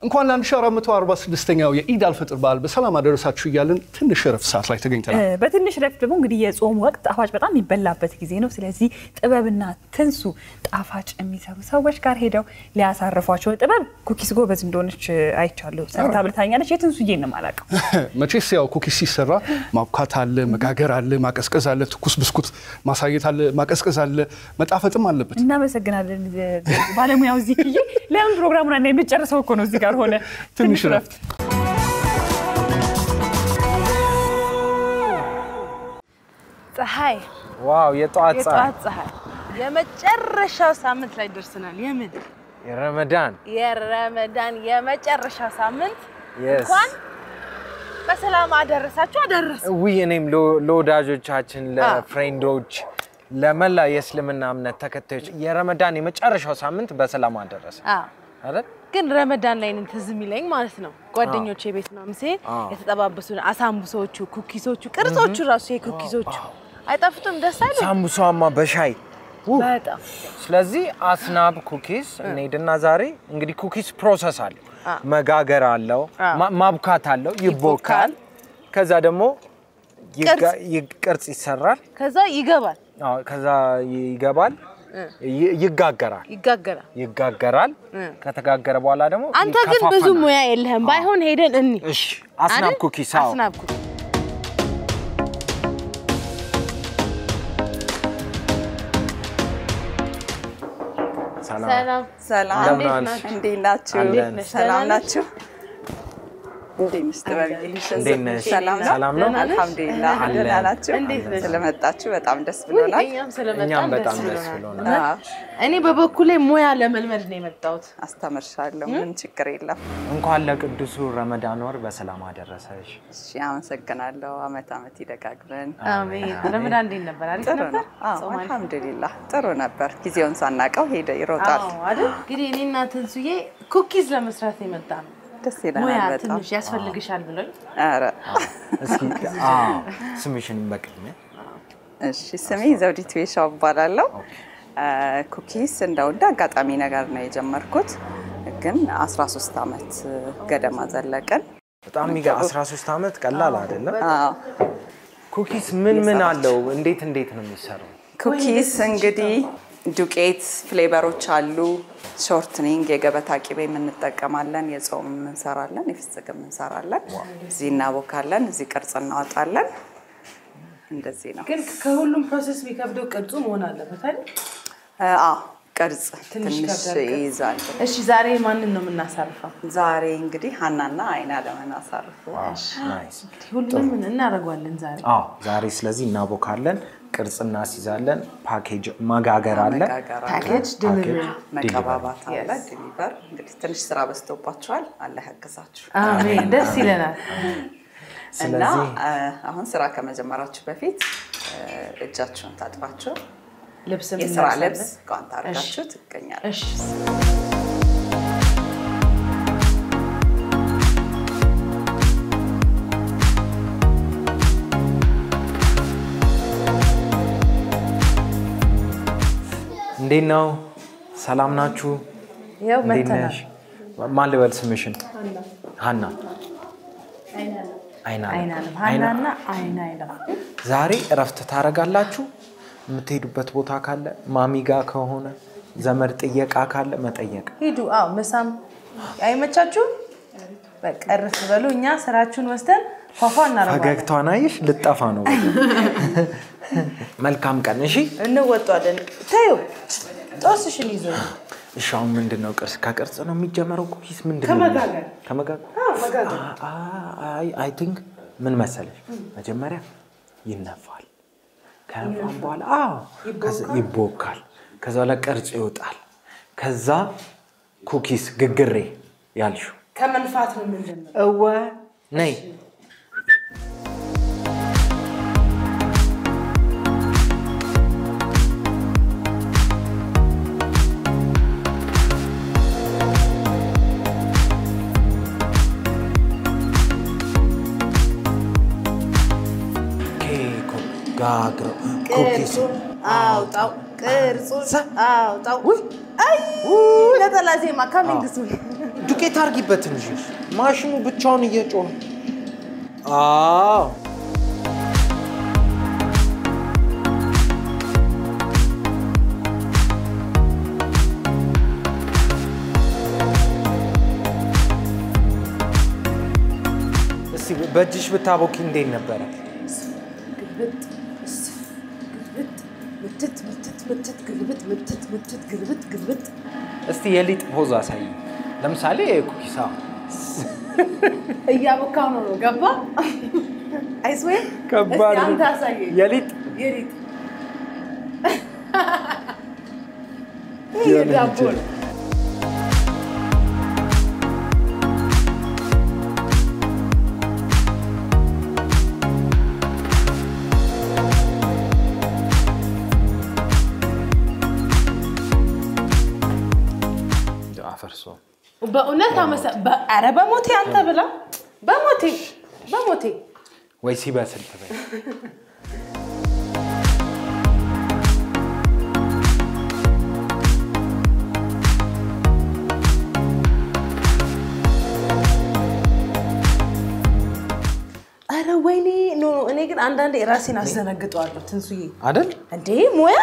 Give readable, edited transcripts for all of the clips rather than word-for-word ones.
እንኳን ለ1446ኛው የኢድ አልፈጥር በዓል በሰላም አደረሳችሁ እያልን ትንሽ ረፍት ሰዓት ላይ ተገኝተናል። በትንሽ ረፍት ደግሞ እንግዲህ የጾም ወቅት ጣፋጭ በጣም ይበላበት ጊዜ ነው። ስለዚህ ጥበብና ትንሱ ጣፋጭ የሚሰሩ ሰዎች ጋር ሄደው ሊያሳርፏቸው ጥበብ ኩኪስ ጎበዝ እንደሆነች አይቻለሁ። ሰርታ ብልታኛለች። የትንሱዬ ነው ማላቀው። መቼስ ያው ኩኪስ ሲሰራ ማብካት አለ፣ መጋገር አለ፣ ማቀዝቀዝ አለ፣ ትኩስ ብስኩት ማሳየት አለ፣ ማቀዝቀዝ አለ፣ መጣፈጥም አለበት። እናመሰግናለን ባለሙያው እዚህ ክዬ ለምን ፕሮግራሙን እና የመጨረሻው እኮ ነው እዚህ ጋር ሆነ ትንሽ ረፍት ፀሐይ ዋው የጧት ፀሐይ የመጨረሻው ሳምንት ላይ ደርሰናል። የረመዳን የመጨረሻው ሳምንት እንኳን በሰላም አደረሳችሁ አደረሰ እኔም ለወዳጆቻችን ለፍሬንዶች ለመላ የእስልምና እምነት ተከታዮች የረመዳን የመጨረሻው ሳምንት በሰላም አደረሰ አይደል? ግን ረመዳን ላይ ነው ትዝ የሚለኝ ማለት ነው። ጓደኞቼ ቤት ነው ምሴ የተጠባበሱ አሳምቡሶቹ ኩኪሶቹ ቅርጾቹ ራሱ የኩኪሶቹ አይጣፍጡም? ደስ አይሉ ሳምቡሳማ በሻይ በጣም ስለዚህ አስናብ ኩኪስ እንሄድና ዛሬ እንግዲህ ኩኪስ ፕሮሰስ አለው መጋገር አለው ማብካት አለው ይቦካል ከዛ ደግሞ ቅርጽ ይሰራል ከዛ ይገባል ይገባል ይጋገራል ከተጋገረ በኋላ ደግሞ አንተ ግን ብዙ ሙያ የለህም ባይሆን ሄደን እንይ እሺ አስናብ ኩኪስ ሰላም እንዴት ናችሁ ሰላም ናችሁ ሰላም ነው አልহামዱሊላህ ደህና ናችሁ ስለመጣችሁ በጣም ደስ ብሎናል እኛም በጣም ደስ ብሎናል እኔ በበኩሌ ሙያ ለመልመድ ነው የመጣሁት አስተምርሻለሁ ምን ችግር የለም እንኳን ለቅዱሱ ረመዳን ወር በሰላም አደረሰሽ እሺ አመሰግናለሁ አመት ይደጋግመን አሜን ረመዳን እንዴት ነበር አሪፍ ነበር አልহামዱሊላህ ጥሩ ነበር ጊዜውን ሳናቀው ሄደ ይሮጣል አይደል እንግዲህ እኔና ትንሱዬ ኩኪስ ለመስራት የመጣነው ደስ ይላል በጣም ትንሽ ያስፈልግሻል ብሎኝ አረ እስኪ ስምሽን በቅድሜ እሺ ስሜ ዘውዲት ቤሻው ባላለው ኩኪስ እንደውዳ አጋጣሚ ነገር ነው የጀመርኩት ግን 13 አመት ገደማ ዘለቀን በጣም 13 አመት ቀላል አይደለም ኩኪስ ምን አለው እንዴት ነው የሚሰራው ኩኪስ እንግዲህ ዱቄት ፍሌቨሮች አሉ ሾርትኒንግ የገበታ ቂቤ እንጠቀማለን የጾም እንሰራለን የፍስክም እንሰራለን እዚህና ቦካለን እዚህ ቅርጽ እናወጣለን እንደዚህ ነው ግን ከሁሉም ፕሮሰስ የሚከብደው ቅርጹ መሆን አለበት አይደል ቅርጽ ትንሽ ይዛል እሺ ዛሬ ማንን ነው የምናሳርፈው ዛሬ እንግዲህ ሀናና አይና ለምናሳርፈው ናይስ ሁሉንም እናረጋለን ዛሬ ስለዚህ እናቦካለን ቅርጽና ሲዛለን ፓኬጅ መጋገር አለ ፓኬጅ ድልብር መቀባባት አለ ዲሊቨር እንግዲህ ትንሽ ስራ በዝቶባችኋል አላህ ያግዛችሁ አሜን ደስ ይለናል ስለዚህ አሁን ስራ ከመጀመራችሁ በፊት እጃችሁን ታጥባችሁ የስራ ልብስ ቋንጣ አድርጋችሁ ትገኛላችሁ እሺ እንዴት ነው ሰላም ናችሁ ያው መተናሽ ማን ልበል ስምሽን ሀና አይናና አይና ዛሬ እረፍት ታረጋላችሁ የምትሄዱበት ቦታ ካለ ማሚ ጋር ከሆነ ዘመድ ጥየቃ ካለ መጠየቅ ሂዱ መሳም አይመቻችሁ በቃ እረፍ በሉ እኛ ስራችሁን ወስተን ፋፋ እናረጋለን ፈገግታዋን አይሽ ልጠፋ ነው መልካም ቀን እሺ እንወጣለን ታዩ ጦስሽን ይዞ እሻው ምንድነው ከቅርጽ ነው የሚጀመረው ኩኪስ ምንድነው ከመጋገር አይ ቲንክ ምን መሰለሽ መጀመሪያ ይነፋል ከነፋም በኋላ ይቦካል ከዛ ለቅርጽ ይወጣል ከዛ ኩኪስ ግግሬ ያልሹ ከመንፋት ነው ምንድነው ነይ ጋግሮ ኩኪስ አውጣው ቅርጹ ጣው አይ ነጠላ ዜማ coming soon ዱቄት አርጊበት እንጂ ማሽኑ ብቻውን እየጮኸ አዎ በእጅሽ ብታቦኪ እንዴት ነበር? ግልብጥ እስቲ የሊጥ ፖዝ አሳይ። ለምሳሌ ኩኪሳ እያቦካው ነው ገባ? አይስዌ ከባድ አንተ አሳይ። የሊጥ የዳቦ ፈርሶ በእውነት ኧረ በሞቴ አንተ ብላ በሞቴ ወይ ሲበስል ተበይ ኧረ ወይኔ ኖ እኔ ግን አንዳንዴ ራሴን አስዘነግጠዋለሁ ትንሱዬ አይደል እንዴ ሞያ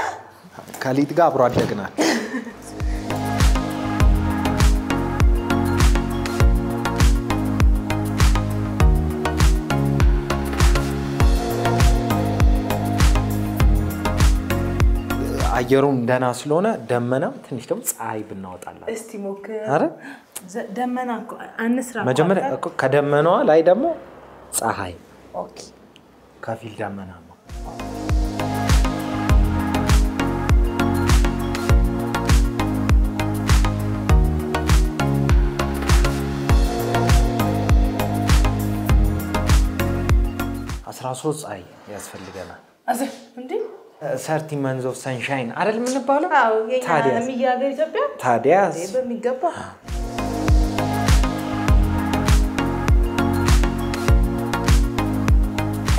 ከሊጥ ጋር አብሮ አደግናል አየሩም ደና ስለሆነ ደመና ትንሽ ደግሞ ፀሐይ ብናወጣላት እስቲ ሞክር አረ ደመና እኮ አንስራ መጀመሪያ እኮ ከደመናዋ ላይ ደግሞ ፀሐይ ኦኬ ከፊል ደመና ነው አስራሶስት ፀሐይ ያስፈልገናል እንዴ 30 months of sunshine አይደል ምን ባለው አው የኛ ለሚያገር ኢትዮጵያ ታዲያስ በሚገባ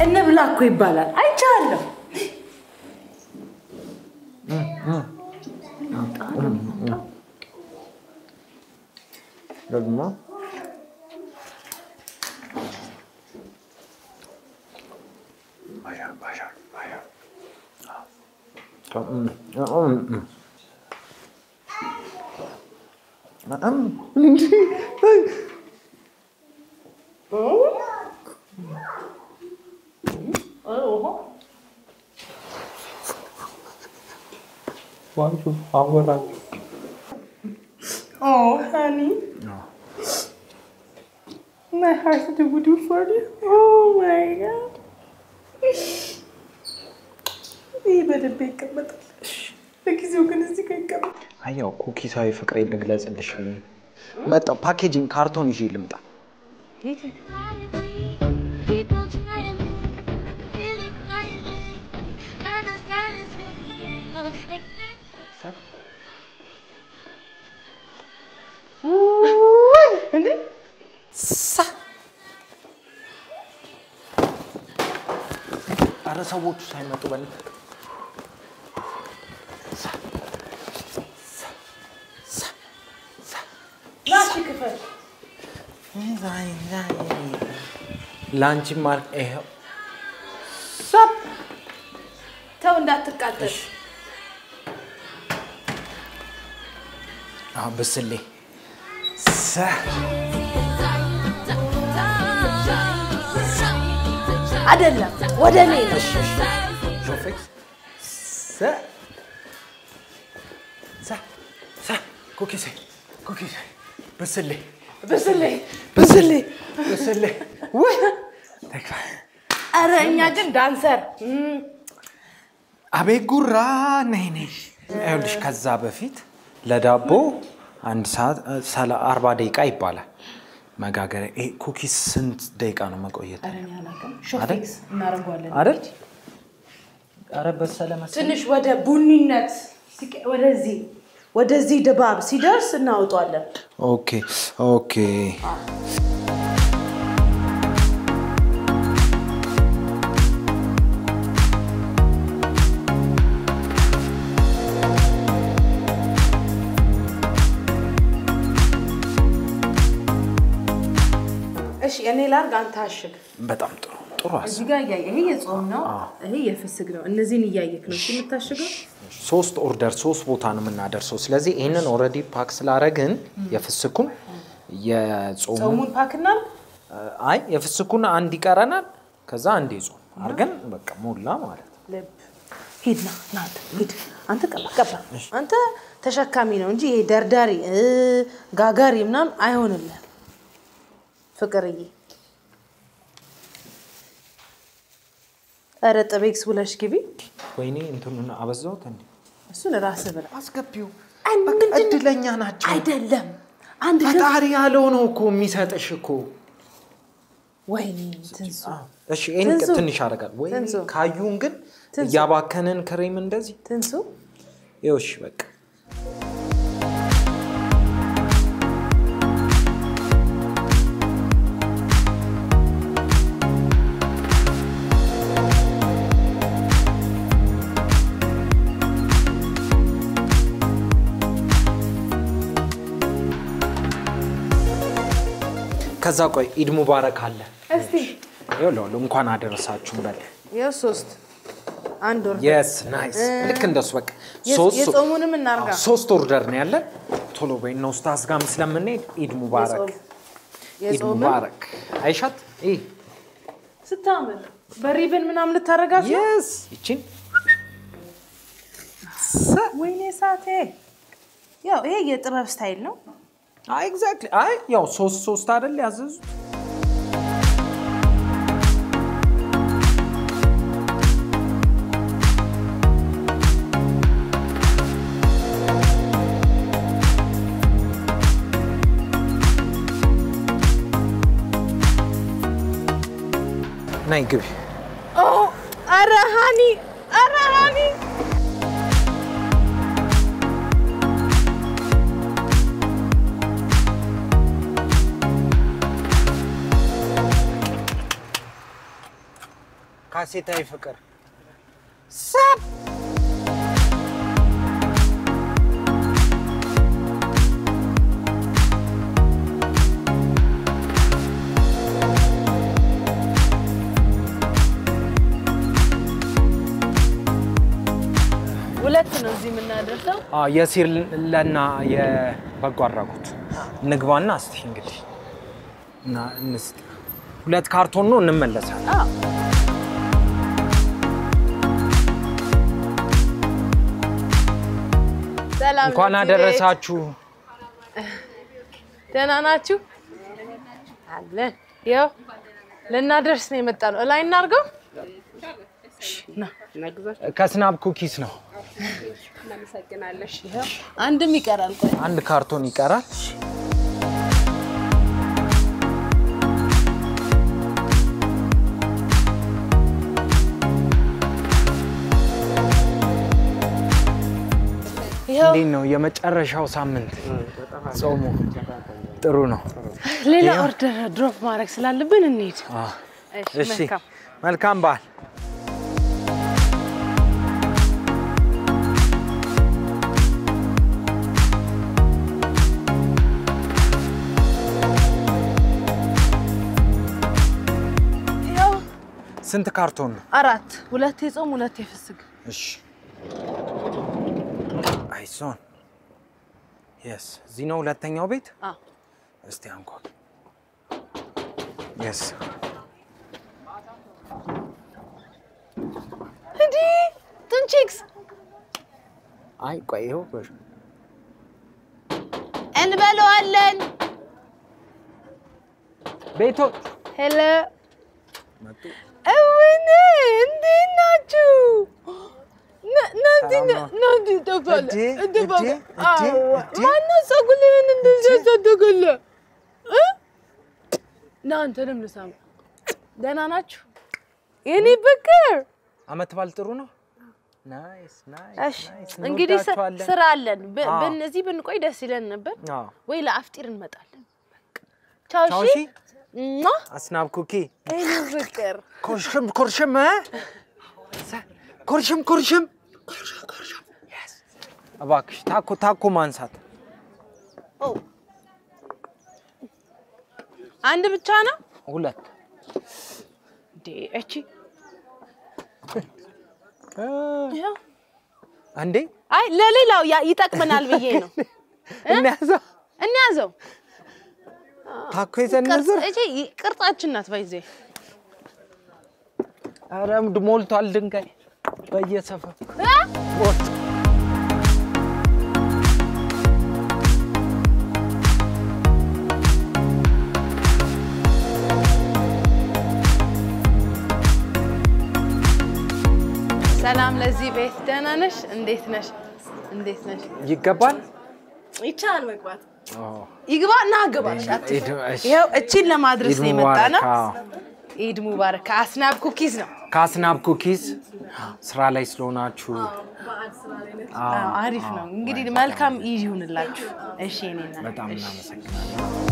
እንብላ እኮ ይባላል አይቻለሁ ደግሞ ባሻ Oh, honey. No. My heart would do for you. Oh my God. በደበቅ ይቀመጣል ለጊዜው ግን እዚህ ጋር ይቀመጥ አያው ኩኪሳዊ ፍቅሬ ልግለጽልሽ መጣው ፓኬጂንግ ካርቶን ይዤ ልምጣ እንዴ አረ ሰዎቹ ሳይመጡ በል ላንቺ ማርክ ይሄው ሰፕ ተው እንዳትቃጠል በስሌ አይደለም ወደ እኔ ነው ሾፌክስ ኩኪሴ በስሌ ወይ ኧረ እኛ ግን ዳንሰር አቤት ጉራ ነይ ይኸውልሽ ከዛ በፊት ለዳቦ 1 ሰዓት 40 ደቂቃ ይባላል መጋገሪያ ኩኪስ ስንት ደቂቃ ነው መቆየት ሾፌክስ እናረጋለን አይደል ኧረ በሰለ መሰለኝ ትንሽ ወደ ቡኒነት ወደዚህ ድባብ ሲደርስ እናውጣለን ኦኬ እሺ እኔ ላርግ አንተ አሽግ በጣም ጥሩ እዚህ ጋር ይሄ የጾም ነው ይሄ የፍስግ ነው እነዚህን እያየክ ነው የምታሽገው 3 ኦርደር 3 ቦታ ነው የምናደርሰው ስለዚህ ይሄንን ኦሬዲ ፓክ ስላረግን የፍስኩን የጾሙን ፓክና አይ የፍስኩን አንድ ይቀረናል ከዛ አንድ ይጾም አርገን በቃ ሞላ ማለት ልብ ሂድና ናት ሂድ አንተ ቀባ አንተ ተሸካሚ ነው እንጂ ይሄ ደርዳሪ ጋጋሪ ምናምን አይሆንልህ ፍቅርዬ አረጠበክስ ብለሽ ግቢ ወይኔ እንትኑን አበዛውት እንዴ እሱን ራስ ብለ አስገቢው በቃ እድለኛ ናቸው አይደለም አንድ ፈጣሪ ያለው ነው እኮ የሚሰጥሽ እኮ ወይኔ ትንሱ እሺ እኔ ትንሽ አረጋል ወይኔ ካዩን ግን ያባከነን ክሬም እንደዚህ ትንሱ ይውሽ በቃ ከዛ ቆይ ኢድ ሙባረክ አለ እስቲ ይኸውልህ እንኳን አደረሳችሁ በል የ3 አንድ ኦርደር yes nice ልክ እንደሱ በቃ 3 የጾሙንም እናርጋ 3 ኦርደር ነው ያለ ቶሎ በይና ኡስታዝ ጋር ስለምንሄድ ኢድ ሙባረክ ኢድ ሙባረክ አይሻት ስታምር በሪብን ምናምን ልታረጋት yes ይቺን ወይኔ ሳቴ ያው ይሄ የጥበብ ስታይል ነው ኤግዛክትሊ አይ ያው 3 አይደል ያዘዙ ናይ ግቢ አራሃኒ ካሴታይ ፍቅር ሰብ ሁለት ነው እዚህ የምናደርሰው የሲር ለና የበጎ አድራጎት ንግባና እስቲ እንግዲህ እና እንስጥ ሁለት ካርቶን ነው እንመለሳለን ሰላም እንኳን አደረሳችሁ ደህና ናችሁ አለን ያው ለናደርስ ነው የመጣነው ላይ እናርገው ና ነግዛችሁ ከስናብ ኩኪስ ነው እናመሰግናለሽ ይሄ አንድም ይቀራል ቆይ አንድ ካርቶን ይቀራል እንዴ ነው የመጨረሻው ሳምንት ጾሙ ጥሩ ነው ሌላ ኦርደር ድሮፕ ማድረግ ስላለብን እንሂድ እሺ መልካም በዓል ስንት ካርቶን ነው 4 ሁለት የጾም ሁለት የፍስግ እሺ አይሶን yes ዚኖ ሁለተኛው ቤት እስቲ አንኳኩ yes እንዴ ትንቺክስ አይ ቆይው እንበለዋለን ቤቶ ሄሎ መጡ እንዴት ናችሁ ናንዲ ተፈለ ማነው ፀጉርህን እንደዚህ ያሳደገለ እናንተንም ልሳም ደህና ናችሁ የኔ ፍቅር አመት በዓል ጥሩ ነው ናይስ እሺ እንግዲህ ስራ አለን በእነዚህ ብንቆይ ደስ ይለን ነበር ወይ ለአፍጢር እንመጣለን ቻው እሺ አስናብ ኩኪ እኔ ፍቅር ኮርሽም yes እባክሽ ታኮ ማንሳት አንድ ብቻ ነው ሁለት እቺ አንዴ አይ ለሌላው ይጠቅመናል ብዬ ነው እንያዘው ታኮ ይዘንዝር እቺ ቅርጻችን ናት ባይዜ አረም ሞልቷል ድንጋይ በየሰፈሩ ሰላም ለዚህ ቤት ደህና ነሽ እንዴት ነሽ ይገባል ይቻላል መግባት ይግባና ገባሽ ይሄው እቺን ለማድረስ ነው የመጣነው ኢድ ሙባረክ ከአስናብ ኩኪስ ነው ከአስናብ ኩኪስ ስራ ላይ ስለሆናችሁ አሪፍ ነው እንግዲህ መልካም ኢድ ይሁንላችሁ እሺ እኔና በጣም እናመሰግናለን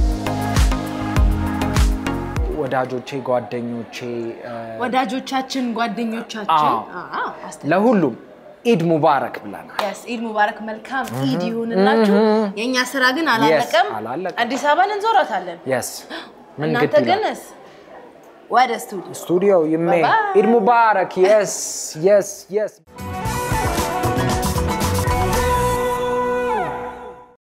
ወዳጆቼ ወዳጆቻችን ጓደኞቻችን ለሁሉም ኢድ ሙባረክ ብለናል ኢድ ሙባረክ መልካም ኢድ ይሁንላችሁ የኛ ስራ ግን አላለቀም አዲስ አበባን እንዞራታለን ምን ግድላስ ወደ ስቱዲዮ ይሜ ኢድ ሙባረክ yes